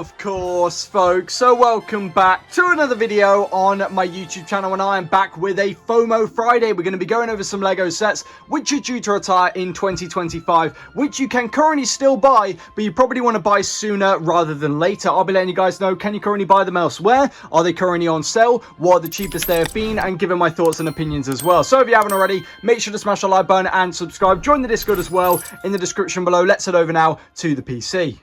Of course, folks, so welcome back to another video on my YouTube channel, and I am back with a FOMO Friday. We're going to be going over some LEGO sets which are due to retire in 2025, which you can currently still buy, but you probably want to buy sooner rather than later. I'll be letting you guys know, can you currently buy them elsewhere? Are they currently on sale? What are the cheapest they have been? And giving my thoughts and opinions as well. So if you haven't already, make sure to smash the like button and subscribe. Join the Discord as well in the description below. Let's head over now to the PC.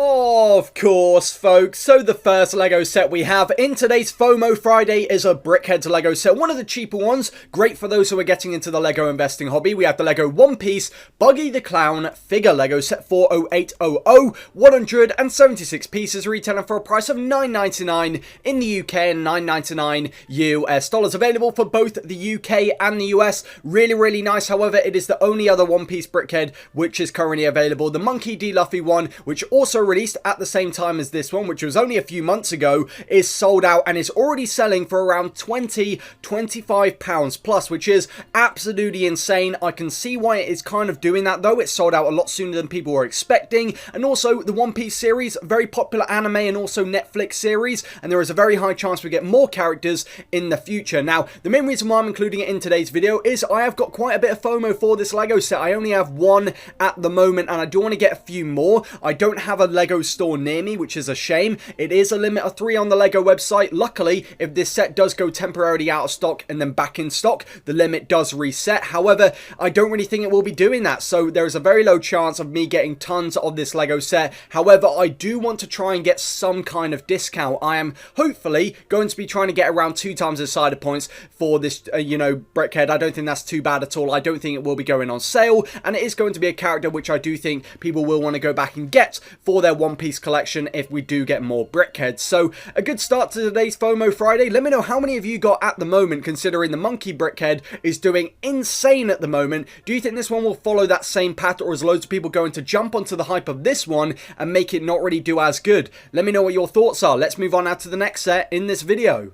Of course, folks, so the first LEGO set we have in today's FOMO Friday is a BrickHeadz LEGO set, one of the cheaper ones, great for those who are getting into the LEGO investing hobby. We have the LEGO One Piece Buggy the Clown figure LEGO set 40800, 176 pieces, retailing for a price of $9.99 in the UK and $9.99 US dollars, available for both the UK and the US. Really nice. However, it is the only other One Piece BrickHead which is currently available. The Monkey D. Luffy one, which also released at the same time as this one, which was only a few months ago, is sold out and is already selling for around £25 plus, which is absolutely insane. I can see why it is kind of doing that, though. It sold out a lot sooner than people were expecting. And also the One Piece series, very popular anime and also Netflix series, and there is a very high chance we get more characters in the future. Now, the main reason why I'm including it in today's video is I have got quite a bit of FOMO for this LEGO set. I only have one at the moment, and I do want to get a few more. I don't have a LEGO store near me, which is a shame. It is a limit of 3 on the LEGO website. Luckily, if this set does go temporarily out of stock and then back in stock, the limit does reset. However, I don't really think it will be doing that, so there is a very low chance of me getting tons of this LEGO set. However, I do want to try and get some kind of discount. I am hopefully going to be trying to get around 2 times the cider points for this, BrickHead. I don't think that's too bad at all. I don't think it will be going on sale, and it is going to be a character which I do think people will want to go back and get for their One Piece collection if we do get more BrickHeads. So a good start to today's FOMO Friday. Let me know how many of you got at the moment, considering the Monkey BrickHead is doing insane at the moment. Do you think this one will follow that same path, or is loads of people going to jump onto the hype of this one and make it not really do as good? Let me know what your thoughts are. Let's move on now to the next set in this video.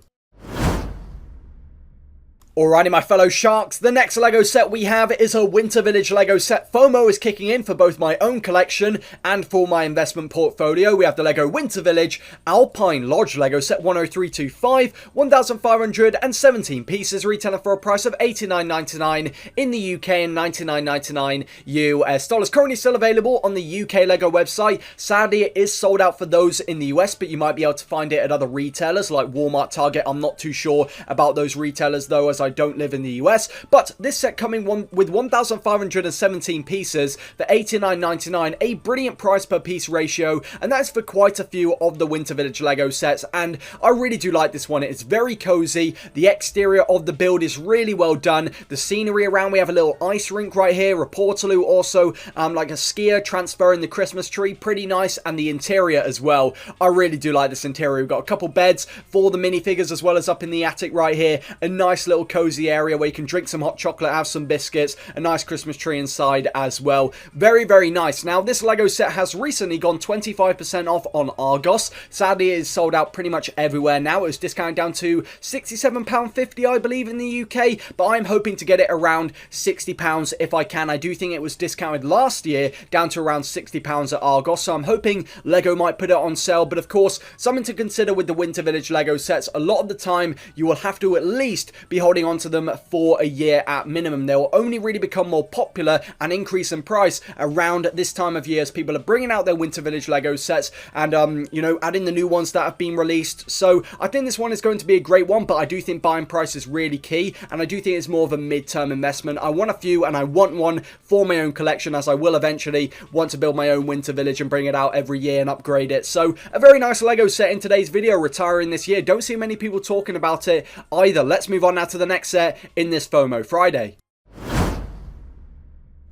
Alrighty, my fellow sharks, the next LEGO set we have is a Winter Village LEGO set. FOMO is kicking in for both my own collection and for my investment portfolio. We have the LEGO Winter Village Alpine Lodge LEGO set 10325, 1,517 pieces, retailing for a price of $89.99 in the UK and $99.99 US dollars. Currently still available on the UK LEGO website. Sadly, it is sold out for those in the US, but you might be able to find it at other retailers like Walmart, Target. I'm not too sure about those retailers though, as I don't live in the US, but this set coming with 1,517 pieces for $89.99, a brilliant price per piece ratio, and that's for quite a few of the Winter Village LEGO sets, and I really do like this one. It's very cozy. The exterior of the build is really well done. The scenery around, we have a little ice rink right here, a portaloo also, like a skier transferring the Christmas tree, pretty nice, and the interior as well. I really do like this interior. We've got a couple beds for the minifigures as well as up in the attic right here, a nice little cozy area where you can drink some hot chocolate, have some biscuits, a nice Christmas tree inside as well. Very nice. Now, this LEGO set has recently gone 25% off on Argos. Sadly, it is sold out pretty much everywhere now. It was discounted down to £67.50, I believe, in the UK, but I'm hoping to get it around £60 if I can. I do think it was discounted last year down to around £60 at Argos, so I'm hoping LEGO might put it on sale. But of course, something to consider with the Winter Village LEGO sets, a lot of the time you will have to at least be holding onto them for a year at minimum. They will only really become more popular and increase in price around this time of year as people are bringing out their Winter Village LEGO sets and adding the new ones that have been released. So I think this one is going to be a great one, but I do think buying price is really key, and I do think it's more of a mid-term investment. I want a few, and I want one for my own collection, as I will eventually want to build my own Winter Village and bring it out every year and upgrade it. So a very nice LEGO set in today's video, retiring this year. Don't see many people talking about it either. Let's move on now to the next set in this FOMO Friday.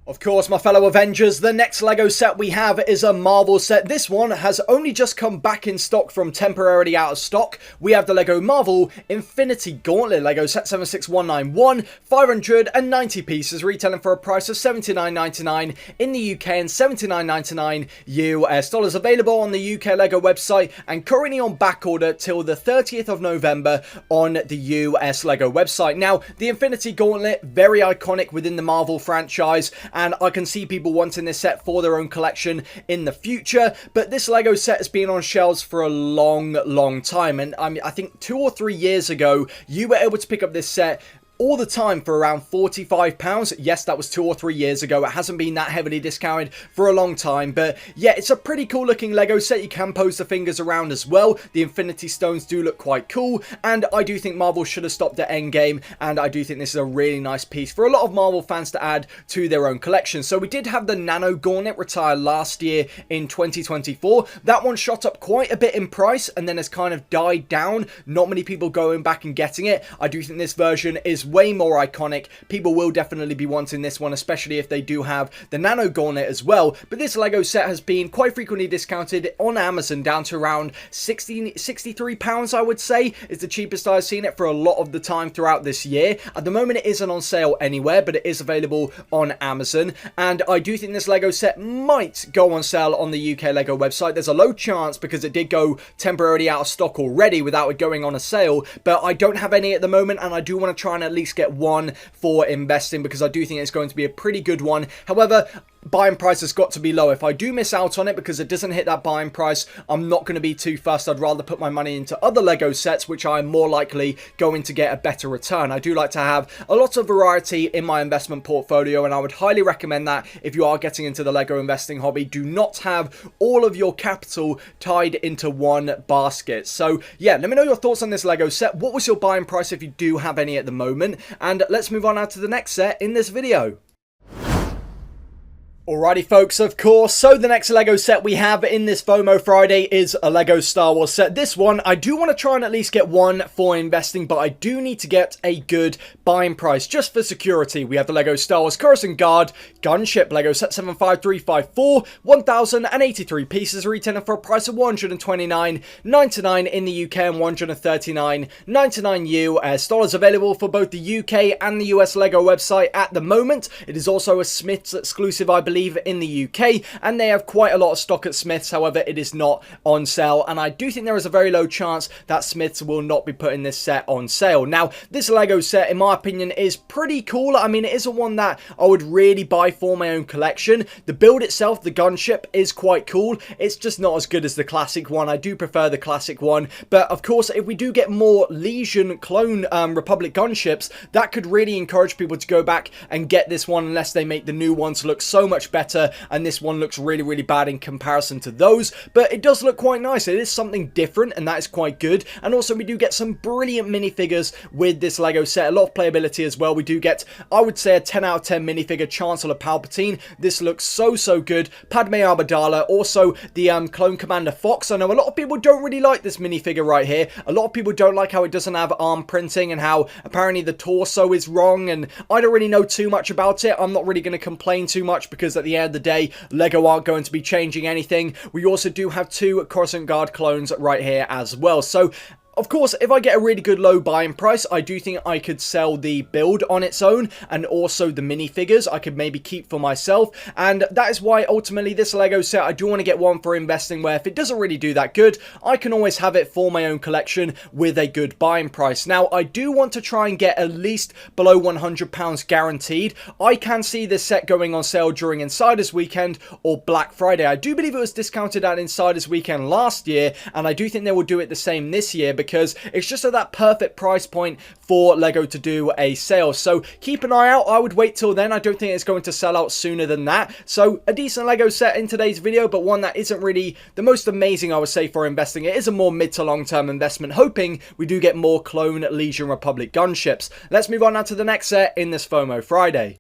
Of course, my fellow Avengers, the next LEGO set we have is a Marvel set. This one has only just come back in stock from temporarily out of stock. We have the LEGO Marvel Infinity Gauntlet LEGO set 76191, 590 pieces, retailing for a price of $79.99 in the UK and $79.99 US dollars. Available on the UK LEGO website and currently on back order till the 30th of November on the US LEGO website. Now, the Infinity Gauntlet, very iconic within the Marvel franchise, and I can see people wanting this set for their own collection in the future. But this Lego set has been on shelves for a long time, and I think 2 or 3 years ago you were able to pick up this set all the time for around £45. Yes, that was 2 or 3 years ago. It hasn't been that heavily discounted for a long time, but yeah, it's a pretty cool looking Lego set. You can pose the fingers around as well. The Infinity Stones do look quite cool, and I do think Marvel should have stopped at Endgame, and I do think this is a really nice piece for a lot of Marvel fans to add to their own collection. So we did have the Nano Gauntlet retire last year in 2024. That one shot up quite a bit in price and then has kind of died down. Not many people going back and getting it. I do think this version is way more iconic. People will definitely be wanting this one, especially if they do have the Nano Gauntlet as well. But this Lego set has been quite frequently discounted on Amazon down to around £63, I would say, is the cheapest I've seen it for a lot of the time throughout this year. At the moment it isn't on sale anywhere, but it is available on Amazon, and I do think this Lego set might go on sale on the UK Lego website. There's a low chance because it did go temporarily out of stock already without it going on a sale, but I don't have any at the moment, and I do want to try and at least get one for investing because I do think it's going to be a pretty good one. However, buying price has got to be low. If I do miss out on it because it doesn't hit that buying price, I'm not going to be too fussed. I'd rather put my money into other Lego sets, which I'm more likely going to get a better return. I do like to have a lot of variety in my investment portfolio, and I would highly recommend that if you are getting into the Lego investing hobby. Do not have all of your capital tied into one basket. So yeah, let me know your thoughts on this Lego set. What was your buying price if you do have any at the moment? And let's move on now to the next set in this video. Alrighty folks, of course, so the next Lego set we have in this FOMO Friday is a Lego Star Wars set. This one, I do want to try and at least get one for investing, but I do need to get a good buying price just for security. We have the Lego Star Wars Coruscant Guard Gunship Lego set 75354, 1,083 pieces, retailing for a price of $129.99 in the UK and $139.99 US dollars. Available for both the UK and the US Lego website at the moment. It is also a Smith's exclusive, I believe, in the UK, and they have quite a lot of stock at Smith's. However, it is not on sale, and I do think there is a very low chance that Smith's will not be putting this set on sale. Now, this Lego set, in my opinion, is pretty cool. I mean, it isn't one that I would really buy for my own collection. The build itself, the gunship, is quite cool. It's just not as good as the classic one. I do prefer the classic one, but of course, if we do get more Legion clone Republic gunships, that could really encourage people to go back and get this one, unless they make the new ones look so much better, and this one looks really bad in comparison to those. But it does look quite nice. It is something different, and that is quite good. And also, we do get some brilliant minifigures with this Lego set. A lot of playability as well. We do get, I would say, a 10 out of 10 minifigure Chancellor Palpatine. This looks so good. Padme Amidala, also the Clone Commander Fox. I know a lot of people don't really like this minifigure right here. A lot of people don't like how it doesn't have arm printing and how apparently the torso is wrong, and I don't really know too much about it. I'm not really going to complain too much because at the end of the day, Lego aren't going to be changing anything. We also do have 2 Coruscant Guard clones right here as well. So of course, if I get a really good low buying price, I do think I could sell the build on its own, and also the minifigures I could maybe keep for myself. And that is why ultimately this Lego set, I do want to get one for investing, where if it doesn't really do that good, I can always have it for my own collection with a good buying price. Now, I do want to try and get at least below £100 guaranteed. I can see this set going on sale during Insiders Weekend or Black Friday. I do believe it was discounted at Insiders Weekend last year, and I do think they will do it the same this year, because it's just at that perfect price point for Lego to do a sale. So keep an eye out. I would wait till then. I don't think it's going to sell out sooner than that. So a decent Lego set in today's video, but one that isn't really the most amazing, I would say, for investing. It is a more mid to long term investment, hoping we do get more clone Legion Republic gunships. Let's move on now to the next set in this FOMO Friday.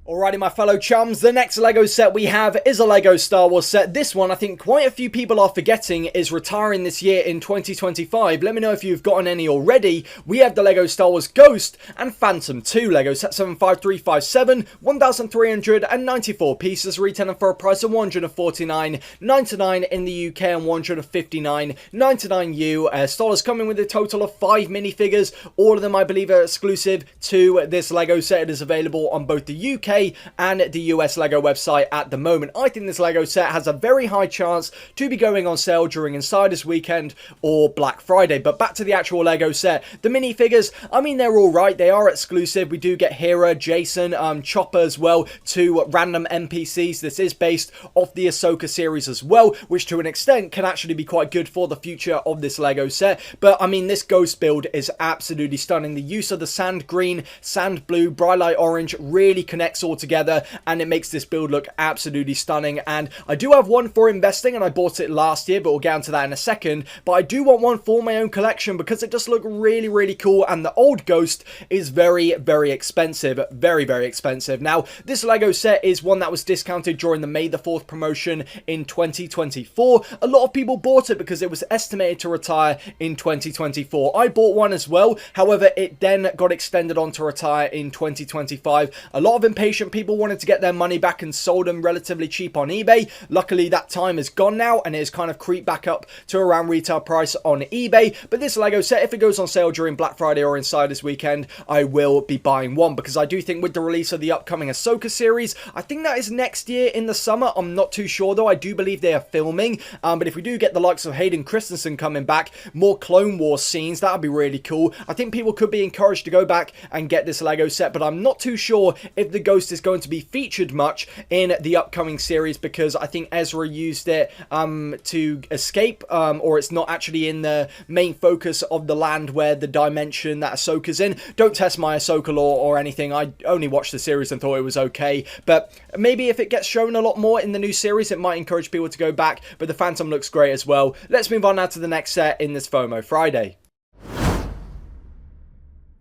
Alrighty, my fellow chums, the next Lego set we have is a Lego Star Wars set. This one, I think quite a few people are forgetting, is retiring this year in 2025. Let me know if you've gotten any already. We have the Lego Star Wars Ghost and Phantom 2 Lego set 75357, 1,394 pieces, retailing for a price of $149.99 in the UK and $159.99 US dollars, coming with a total of 5 minifigures. All of them, I believe, are exclusive to this Lego set. It is available on both the UK UK and the US LEGO website at the moment. I think this LEGO set has a very high chance to be going on sale during Insiders Weekend or Black Friday. But back to the actual LEGO set. The minifigures, I mean, they're alright. They are exclusive. We do get Hera, Jason, Chopper as well, two random NPCs. This is based off the Ahsoka series as well, which to an extent can actually be quite good for the future of this LEGO set. But I mean, this Ghost build is absolutely stunning. The use of the sand green, sand blue, bright light orange really connects all together, and it makes this build look absolutely stunning. And I do have one for investing, and I bought it last year, but we'll get onto that in a second. But I do want one for my own collection because it does look really, really cool, and the old Ghost is very, very expensive. Very, very expensive. Now, this LEGO set is one that was discounted during the May the 4th promotion in 2024. A lot of people bought it because it was estimated to retire in 2024. I bought one as well. However, it then got extended on to retire in 2025. A lot of impatient people wanted to get their money back and sold them relatively cheap on eBay. Luckily, that time is gone now, and it has kind of creeped back up to around retail price on eBay. But this LEGO set, if it goes on sale during Black Friday or Insiders Weekend, I will be buying one, because I do think with the release of the upcoming Ahsoka series, I think that is next year in the summer. I'm not too sure though. I do believe they are filming, but if we do get the likes of Hayden Christensen coming back, more Clone Wars scenes, that would be really cool. I think people could be encouraged to go back and get this LEGO set, but I'm not too sure if the Ghost is going to be featured much in the upcoming series, because I think Ezra used it to escape, or it's not actually in the main focus of the land where the dimension that Ahsoka's in. Don't test my Ahsoka lore or anything. I only watched the series and thought it was okay, but maybe if it gets shown a lot more in the new series, it might encourage people to go back. But the Phantom looks great as well. Let's move on now to the next set in this FOMO Friday.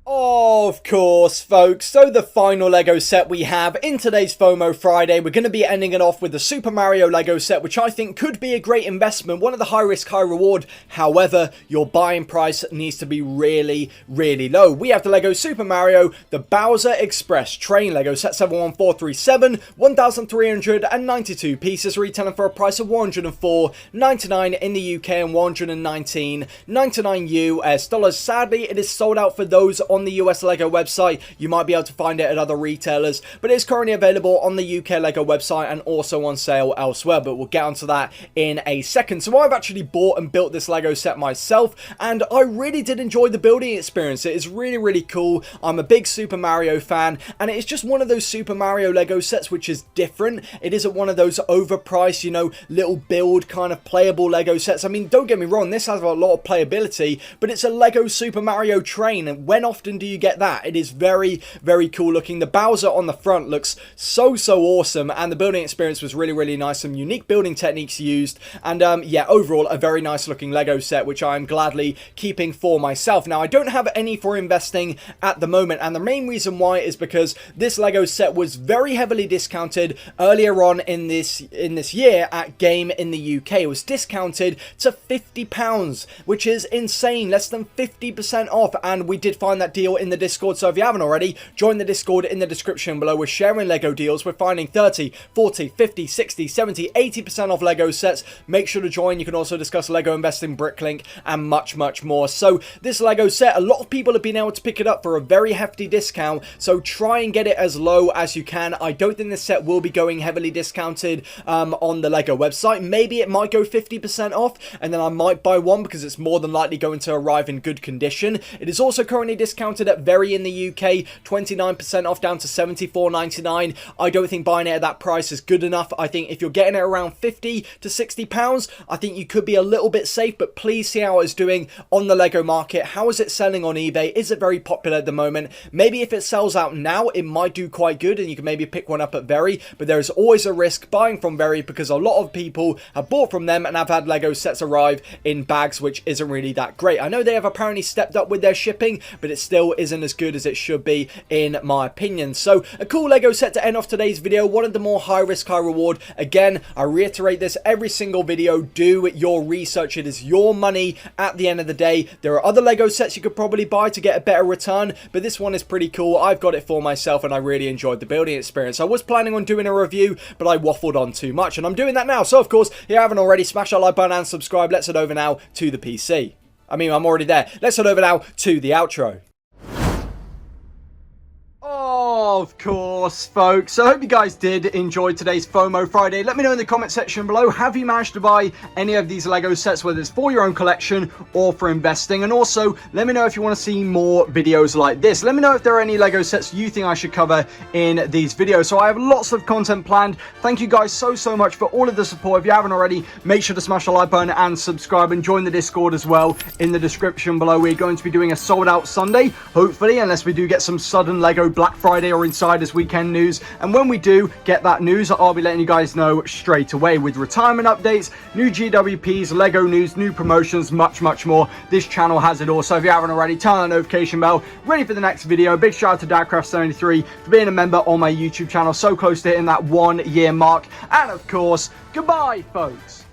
Of course, folks, so the final LEGO set we have in today's FOMO Friday, we're going to be ending it off with the Super Mario LEGO set, which I think could be a great investment, one of the high risk, high reward. However, your buying price needs to be really, really low. We have the LEGO Super Mario, the Bowser Express Train LEGO set 71437, 1,392 pieces, retailing for a price of $104.99 in the UK and $119.99 US dollars. Sadly, it is sold out for those on the US LEGO website. You might be able to find it at other retailers, but it is currently available on the UK LEGO website and also on sale elsewhere, but we'll get onto that in a second. So I've actually bought and built this LEGO set myself, and I really did enjoy the building experience. It is really, really cool. I'm a big Super Mario fan, and it is just one of those Super Mario LEGO sets which is different. It isn't one of those overpriced, you know, little build kind of playable LEGO sets. I mean, don't get me wrong, this has a lot of playability, but it's a LEGO Super Mario train, and when often do you get that? It is very, very cool looking. The Bowser on the front looks so awesome, and the building experience was really, really nice. Some unique building techniques used, and yeah, overall a very nice looking LEGO set, which I'm gladly keeping for myself. Now, I don't have any for investing at the moment, and the main reason why is because this LEGO set was very heavily discounted earlier on in this year at Game in the UK. It was discounted to £50, which is insane, less than 50% off, and we did find that deal in the Discord. So if you haven't already, join the Discord in the description below. We're sharing LEGO deals. We're finding 30, 40, 50, 60, 70, 80% off LEGO sets. Make sure to join. You can also discuss LEGO investing, BrickLink, and much, much more. So this LEGO set, a lot of people have been able to pick it up for a very hefty discount, so try and get it as low as you can. I don't think this set will be going heavily discounted on the LEGO website. Maybe it might go 50% off, and then I might buy one because it's more than likely going to arrive in good condition. It is also currently discounted at Very in the UK, 29% off, down to £74.99. I don't think buying it at that price is good enough. I think if you're getting it around £50 to £60, I think you could be a little bit safe, but please see how it's doing on the LEGO market. How is it selling on eBay? Is it very popular at the moment? Maybe if it sells out now, it might do quite good, and you can maybe pick one up at Very, but there is always a risk buying from Very because a lot of people have bought from them and have had LEGO sets arrive in bags, which isn't really that great. I know they have apparently stepped up with their shipping, but it still isn't as good as it should be in my opinion. So a cool LEGO set to end off today's video, one of the more high risk, high reward. Again, I reiterate this every single video, do your research. It is your money at the end of the day. There are other LEGO sets you could probably buy to get a better return, but this one is pretty cool. I've got it for myself and I really enjoyed the building experience. I was planning on doing a review, but I waffled on too much, and I'm doing that now. So of course, if you haven't already, smash that like button and subscribe. Let's head over now to the PC. I mean, I'm already there. Let's head over now to the outro. Of course, folks. So I hope you guys did enjoy today's FOMO Friday. Let me know in the comment section below, have you managed to buy any of these Lego sets, whether it's for your own collection or for investing? And also, let me know if you want to see more videos like this. Let me know if there are any Lego sets you think I should cover in these videos. So I have lots of content planned. Thank you guys so much for all of the support. If you haven't already, make sure to smash the like button and subscribe, and join the Discord as well in the description below. We're going to be doing a sold out Sunday, hopefully, unless we do get some sudden Lego Black Friday or Insiders Weekend news. And when we do get that news, I'll be letting you guys know straight away with retirement updates, new GWPs, Lego news, new promotions, much more. This channel has it all. So if you haven't already, turn on the notification bell, ready for the next video. Big shout out to Dadcraft73 for being a member on my YouTube channel, so close to hitting that 1 year mark. And of course, goodbye, folks.